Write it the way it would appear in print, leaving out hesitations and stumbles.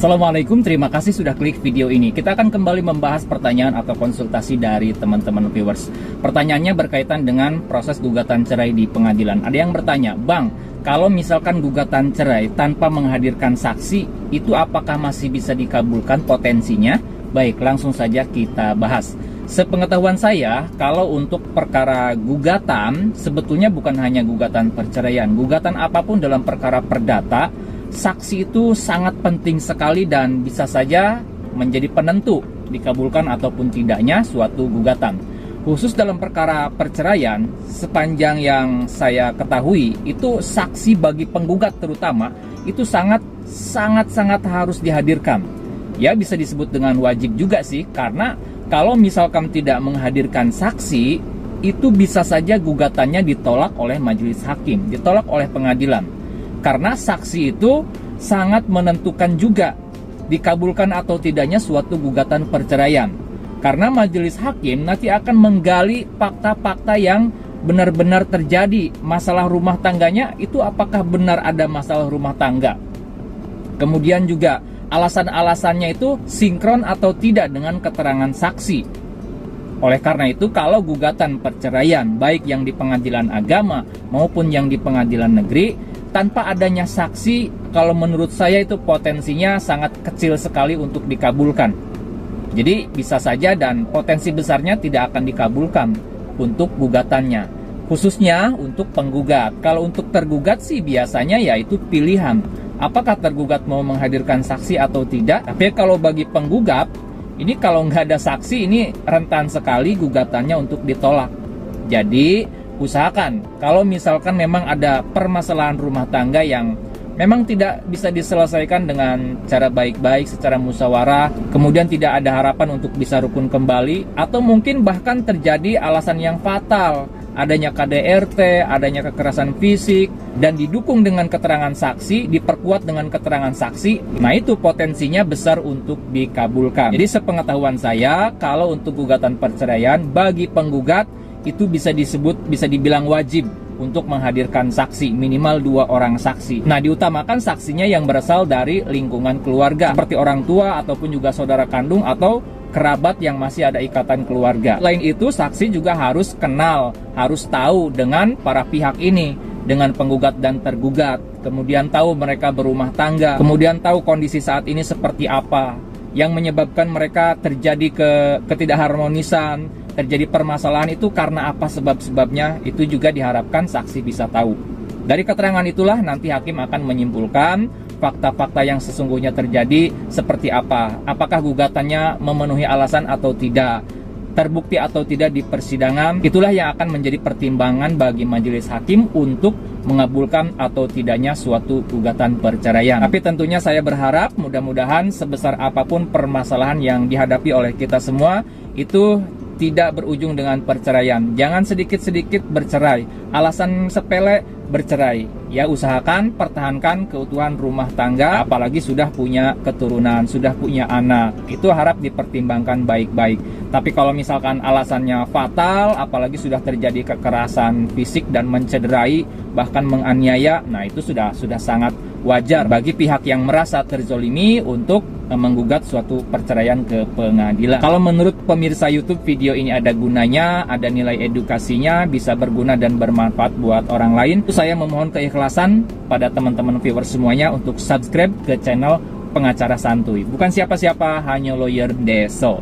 Assalamualaikum, terima kasih sudah klik video ini. Kita akan kembali membahas pertanyaan atau konsultasi dari teman-teman viewers. Pertanyaannya berkaitan dengan proses gugatan cerai di pengadilan. Ada yang bertanya, Bang, kalau misalkan gugatan cerai tanpa menghadirkan saksi, itu apakah masih bisa dikabulkan potensinya? Baik, langsung saja kita bahas. Sepengetahuan saya, kalau untuk perkara gugatan, sebetulnya bukan hanya gugatan perceraian. Gugatan apapun dalam perkara perdata, saksi itu sangat penting sekali dan bisa saja menjadi penentu dikabulkan ataupun tidaknya suatu gugatan. Khusus dalam perkara perceraian, sepanjang yang saya ketahui, itu saksi bagi penggugat terutama itu sangat harus dihadirkan. Ya, bisa disebut dengan wajib juga sih, karena kalau misalkan tidak menghadirkan saksi, itu bisa saja gugatannya ditolak oleh majelis hakim, ditolak oleh pengadilan. Karena saksi itu sangat menentukan juga dikabulkan atau tidaknya suatu gugatan perceraian. Karena majelis hakim nanti akan menggali fakta-fakta yang benar-benar terjadi. Masalah rumah tangganya itu apakah benar ada masalah rumah tangga. Kemudian juga alasan-alasannya itu sinkron atau tidak dengan keterangan saksi. Oleh karena itu, kalau gugatan perceraian baik yang di pengadilan agama maupun yang di pengadilan negeri, tanpa adanya saksi, kalau menurut saya itu potensinya sangat kecil sekali untuk dikabulkan. Jadi bisa saja dan potensi besarnya tidak akan dikabulkan untuk gugatannya. Khususnya untuk penggugat. Kalau untuk tergugat sih biasanya yaitu pilihan. Apakah tergugat mau menghadirkan saksi atau tidak? Tapi kalau bagi penggugat, ini kalau nggak ada saksi, ini rentan sekali gugatannya untuk ditolak. Jadi usahakan kalau misalkan memang ada permasalahan rumah tangga yang memang tidak bisa diselesaikan dengan cara baik-baik secara musyawarah, kemudian tidak ada harapan untuk bisa rukun kembali, atau mungkin bahkan terjadi alasan yang fatal, adanya KDRT, adanya kekerasan fisik, dan didukung dengan keterangan saksi, diperkuat dengan keterangan saksi, nah itu potensinya besar untuk dikabulkan. Jadi sepengetahuan saya, kalau untuk gugatan perceraian bagi penggugat itu bisa dibilang wajib untuk menghadirkan saksi, minimal 2 orang saksi. Nah, diutamakan saksinya yang berasal dari lingkungan keluarga, seperti orang tua ataupun juga saudara kandung atau kerabat yang masih ada ikatan keluarga. Selain itu, saksi juga harus kenal, harus tahu dengan para pihak ini, dengan penggugat dan tergugat, kemudian tahu mereka berumah tangga, kemudian tahu kondisi saat ini seperti apa, yang menyebabkan mereka terjadi ketidakharmonisan, terjadi permasalahan itu karena apa sebab-sebabnya, itu juga diharapkan saksi bisa tahu. Dari keterangan itulah nanti hakim akan menyimpulkan fakta-fakta yang sesungguhnya terjadi seperti apa. Apakah gugatannya memenuhi alasan atau tidak, terbukti atau tidak di persidangan. Itulah yang akan menjadi pertimbangan bagi majelis hakim untuk mengabulkan atau tidaknya suatu gugatan perceraian. Tapi tentunya saya berharap mudah-mudahan sebesar apapun permasalahan yang dihadapi oleh kita semua itu tidak berujung dengan perceraian. Jangan sedikit-sedikit bercerai, alasan sepele bercerai. Ya, usahakan pertahankan keutuhan rumah tangga, apalagi sudah punya keturunan, sudah punya anak. Itu harap dipertimbangkan baik-baik. Tapi kalau misalkan alasannya fatal, apalagi sudah terjadi kekerasan fisik dan mencederai, bahkan menganiaya, nah itu sudah sangat wajar bagi pihak yang merasa terzolimi untuk menggugat suatu perceraian ke pengadilan. Kalau menurut pemirsa YouTube, video ini ada gunanya, ada nilai edukasinya, bisa berguna dan bermanfaat buat orang lain, saya memohon keikhlasan pada teman-teman viewers semuanya untuk subscribe ke channel Pengacara Santuy. Bukan siapa-siapa, hanya lawyer Deso.